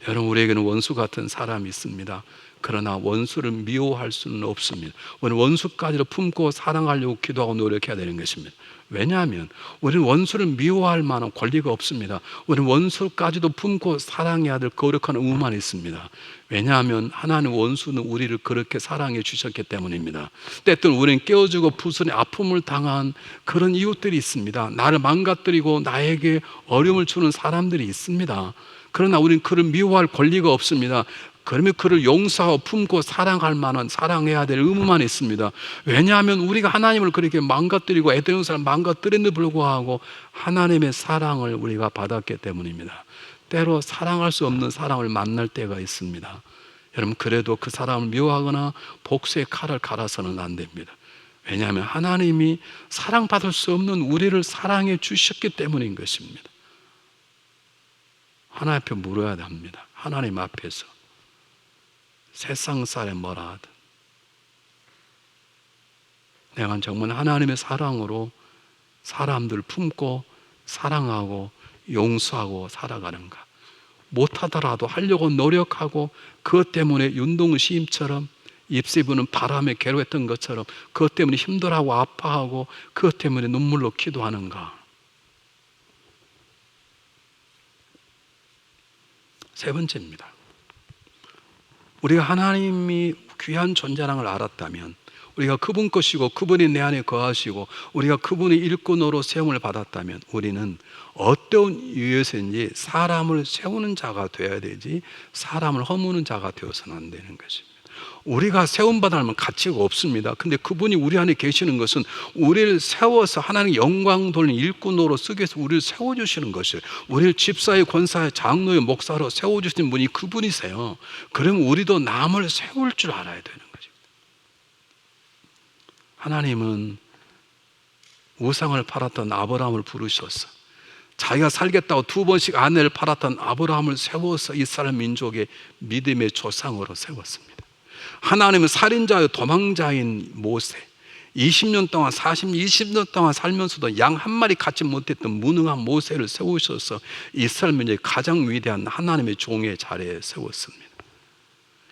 여러분, 우리에게는 원수 같은 사람이 있습니다. 그러나 원수를 미워할 수는 없습니다. 우리는 원수까지도 품고 사랑하려고 기도하고 노력해야 되는 것입니다. 왜냐하면 우리는 원수를 미워할 만한 권리가 없습니다. 우리는 원수까지도 품고 사랑해야 될 거룩한 의무만 있습니다. 왜냐하면 하나님 원수는 우리를 그렇게 사랑해 주셨기 때문입니다. 때때로 우리는 깨어지고 부순에 아픔을 당한 그런 이웃들이 있습니다. 나를 망가뜨리고 나에게 어려움을 주는 사람들이 있습니다. 그러나 우리는 그를 미워할 권리가 없습니다. 그러면 그를 용서하고 품고 사랑할 만한, 사랑해야 될 의무만 있습니다. 왜냐하면 우리가 하나님을 그렇게 망가뜨리고 에덴 동산을 망가뜨렸는데 불구하고 하나님의 사랑을 우리가 받았기 때문입니다. 때로 사랑할 수 없는 사람을 만날 때가 있습니다. 여러분, 그래도 그 사람을 미워하거나 복수의 칼을 갈아서는 안 됩니다. 왜냐하면 하나님이 사랑받을 수 없는 우리를 사랑해 주셨기 때문인 것입니다. 하나님 앞에 물어야 합니다. 하나님 앞에서 세상 사람이 뭐라 하든 내가 정말 하나님의 사랑으로 사람들 품고 사랑하고 용서하고 살아가는가? 못하더라도 하려고 노력하고 그것 때문에 윤동우 시인처럼 입새 부는 바람에 괴로웠던 것처럼 그것 때문에 힘들어하고 아파하고 그것 때문에 눈물로 기도하는가? 세 번째입니다. 우리가 하나님이 귀한 존재라는 걸 알았다면, 우리가 그분 것이고 그분이 내 안에 거하시고 우리가 그분의 일꾼으로 세움을 받았다면 우리는 어떤 이유에서인지 사람을 세우는 자가 되어야 되지 사람을 허무는 자가 되어서는 안 되는 것입니다. 우리가 세움받으면 가치가 없습니다. 근데 그분이 우리 안에 계시는 것은 우리를 세워서 하나님 영광 돌리는 일꾼으로 쓰기 위해서 우리를 세워주시는 것이에요. 우리를 집사의 권사의 장로의 목사로 세워주시는 분이 그분이세요. 그러면 우리도 남을 세울 줄 알아야 되는 거죠. 하나님은 우상을 팔았던 아브라함을 부르셔서 자기가 살겠다고 2번씩 아내를 팔았던 아브라함을 세워서 이스라엘 민족의 믿음의 조상으로 세웠습니다. 하나님은 살인자여 도망자인 모세, 20년 동안 20년 동안 살면서도 양 한 마리 갖지 못했던 무능한 모세를 세우셔서 이스라엘 민족의 가장 위대한 하나님의 종의 자리에 세웠습니다.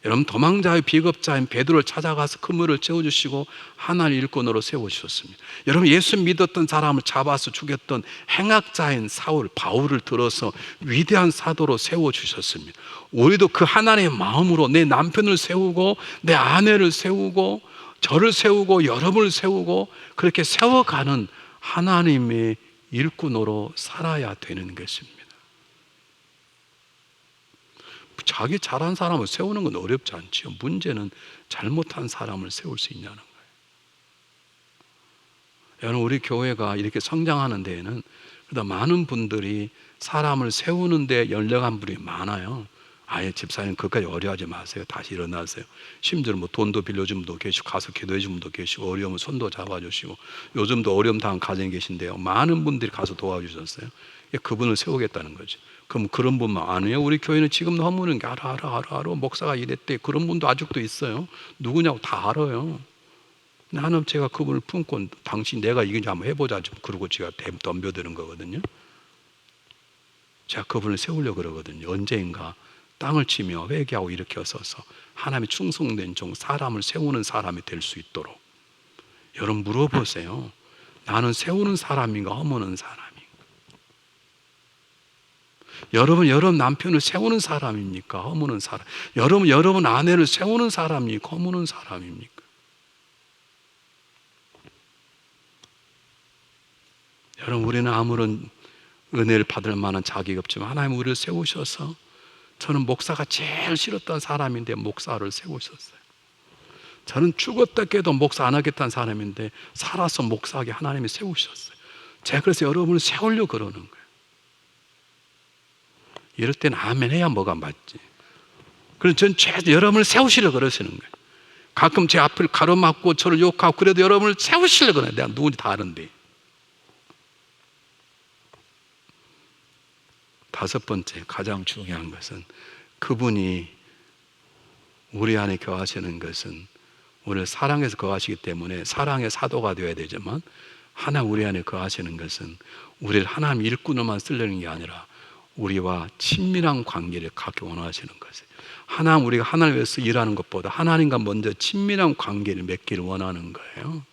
여러분, 도망자의 비겁자인 베드로를 찾아가서 그물을 채워주시고 하나님 일꾼으로 세워주셨습니다. 여러분, 예수 믿었던 사람을 잡아서 죽였던 행악자인 사울, 바울을 들어서 위대한 사도로 세워주셨습니다. 우리도 그 하나님의 마음으로 내 남편을 세우고 내 아내를 세우고 저를 세우고 여러분을 세우고 그렇게 세워가는 하나님의 일꾼으로 살아야 되는 것입니다. 자기 잘한 사람을 세우는 건 어렵지 않지요. 문제는 잘못한 사람을 세울 수 있냐는 거예요. 여러분, 우리 교회가 이렇게 성장하는 데에는 그래도 많은 분들이 사람을 세우는 데 연력한 분이 많아요. 아예 집사님 그것까지 어려워하지 마세요. 다시 일어나세요. 심지어 뭐 돈도 빌려주는 분도 계시고 가서 기도해 주는 분도 계시고 어려우면 손도 잡아주시고 요즘도 어려움 당한 가정이 계신데요. 많은 분들이 가서 도와주셨어요. 그분을 세우겠다는 거죠. 그럼 그런 분만 아니에요? 우리 교회는 지금도 허무는 게 알아. 목사가 이랬대. 그런 분도 아직도 있어요. 누구냐고 다 알아요. 나는 제가 그분을 품고 당신 내가 이긴지 한번 해보자. 그러고 제가 덤벼드는 거거든요. 제가 그분을 세우려고 그러거든요. 언제인가 땅을 치며 회개하고 일으켜서서 하나님의 충성된 종, 사람을 세우는 사람이 될 수 있도록. 여러분, 물어보세요. 나는 세우는 사람인가 허무는 사람인가? 여러분 남편을 세우는 사람입니까? 허무는 사람? 여러분 아내를 세우는 사람입니까? 허무는 사람입니까? 여러분, 우리는 아무런 은혜를 받을 만한 자격이 없지만 하나님 우리를 세우셔서, 저는 목사가 제일 싫었던 사람인데 목사를 세우셨어요. 저는 죽었다 깨도 목사 안 하겠다는 사람인데 살아서 목사하게 하나님이 세우셨어요. 제가 그래서 여러분을 세우려고 그러는 거예요. 이럴 때는 아멘 해야 뭐가 맞지. 그래서 전 여러분을 세우시려고 그러시는 거예요. 가끔 제 앞을 가로막고 저를 욕하고 그래도 여러분을 세우시려고 그래요. 내가 누군지 다 아는데. 5번째, 가장 중요한 것은 그분이 우리 안에 거하시는 것은 우리를 사랑해서 거하시기 때문에 사랑의 사도가 되어야 되지만, 하나 우리 안에 거하시는 것은 우리를 하나님 일꾼으로만 쓰려는 게 아니라 우리와 친밀한 관계를 갖기 원하시는 것이에요. 우리가 하나님을 위해서 일하는 것보다 하나님과 먼저 친밀한 관계를 맺기를 원하는 거예요.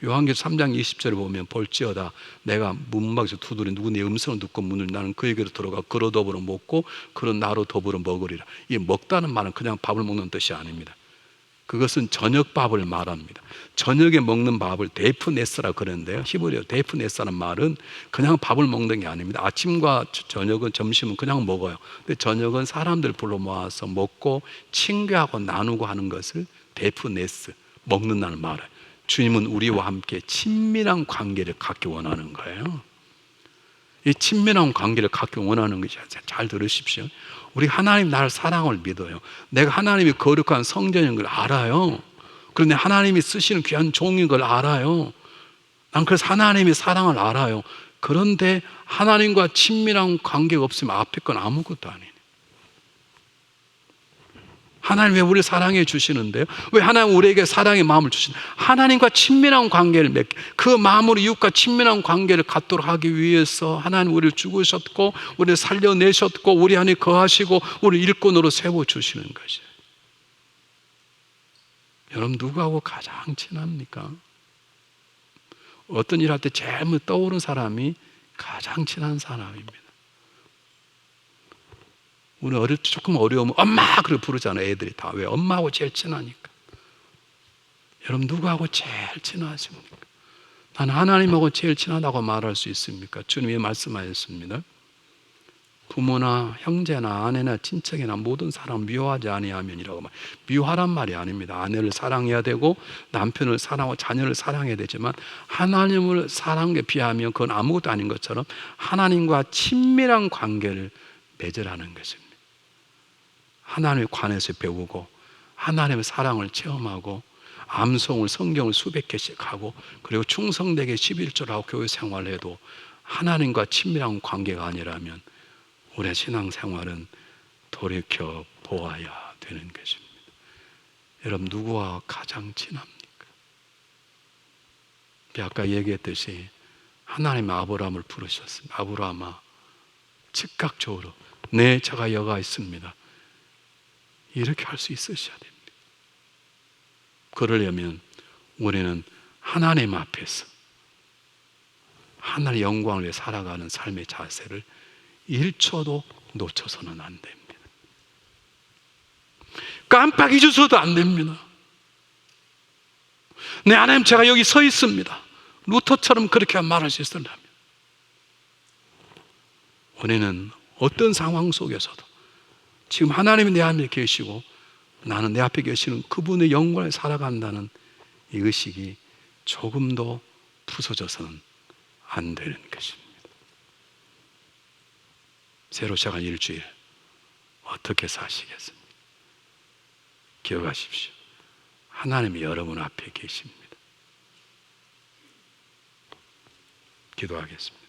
요한계시록 3장 20절에 보면 볼지어다 내가 문밖에서 두드려 누구 내 음성을 듣고 문을 나는 그에게로 들어가 그로 더불어 먹고 그런 나로 더불어 먹으리라. 이 먹다는 말은 그냥 밥을 먹는 뜻이 아닙니다. 그것은 저녁밥을 말합니다. 저녁에 먹는 밥을 데프네스라 그러는데요. 히브리어 데프네스라는 말은 그냥 밥을 먹는 게 아닙니다. 아침과 저녁은, 점심은 그냥 먹어요. 근데 저녁은 사람들 불러 모아서 먹고 친교하고 나누고 하는 것을 데프네스, 먹는다는 말을. 주님은 우리와 함께 친밀한 관계를 갖기 원하는 거예요. 이 친밀한 관계를 갖기 원하는 것이, 잘 들으십시오. 우리 하나님 나를 사랑을 믿어요. 내가 하나님이 거룩한 성전인 걸 알아요. 그런데 하나님이 쓰시는 귀한 종인 걸 알아요. 난 그래서 하나님의 사랑을 알아요. 그런데 하나님과 친밀한 관계가 없으면 앞에 건 아무것도 아니에요. 하나님 왜 우리를 사랑해 주시는데요? 왜 하나님 우리에게 사랑의 마음을 주시는데요? 하나님과 친밀한 관계를 맺게, 그 마음으로 이웃과 친밀한 관계를 갖도록 하기 위해서 하나님 우리를 죽으셨고 우리를 살려내셨고 우리 안에 거하시고 우리를 일꾼으로 세워주시는 것이에요. 여러분, 누구하고 가장 친합니까? 어떤 일 할 때 제일 떠오르는 사람이 가장 친한 사람입니다. 우리 어릴 때 조금 어려우면 엄마! 그렇게 부르잖아요. 애들이 다. 왜? 엄마하고 제일 친하니까. 여러분, 누구하고 제일 친하십니까? 나는 하나님하고 제일 친하다고 말할 수 있습니까? 주님이 말씀하셨습니다. 부모나 형제나 아내나 친척이나 모든 사람 미워하지 아니하면이라고 말. 미워하란 말이 아닙니다. 아내를 사랑해야 되고 남편을 사랑하고 자녀를 사랑해야 되지만 하나님을 사랑에 비하면 그건 아무것도 아닌 것처럼 하나님과 친밀한 관계를 맺으라는 것입니다. 하나님에 관해서 배우고 하나님의 사랑을 체험하고 암송을, 성경을 수백 개씩 하고 그리고 충성되게 11조라고 교회 생활을 해도 하나님과 친밀한 관계가 아니라면 우리의 신앙생활은 돌이켜 보아야 되는 것입니다. 여러분, 누구와 가장 친합니까? 아까 얘기했듯이 하나님의 아브라함을 부르셨습니다. 아브라함아, 즉각적으로 네, 제가 여가 있습니다. 이렇게 할 수 있으셔야 됩니다. 그러려면 우리는 하나님 앞에서 하나님의 영광을 위해 살아가는 삶의 자세를 1초도 놓쳐서는 안 됩니다. 깜빡 잊어서도 안 됩니다. 네, 하나님, 제가 여기 서 있습니다. 루터처럼 그렇게 말할 수 있으려면 우리는 어떤 상황 속에서도 지금 하나님이 내 안에 계시고 나는 내 앞에 계시는 그분의 영광을 살아간다는 이 의식이 조금도 부서져서는 안 되는 것입니다. 새로 시작한 일주일 어떻게 사시겠습니까? 기억하십시오. 하나님이 여러분 앞에 계십니다. 기도하겠습니다.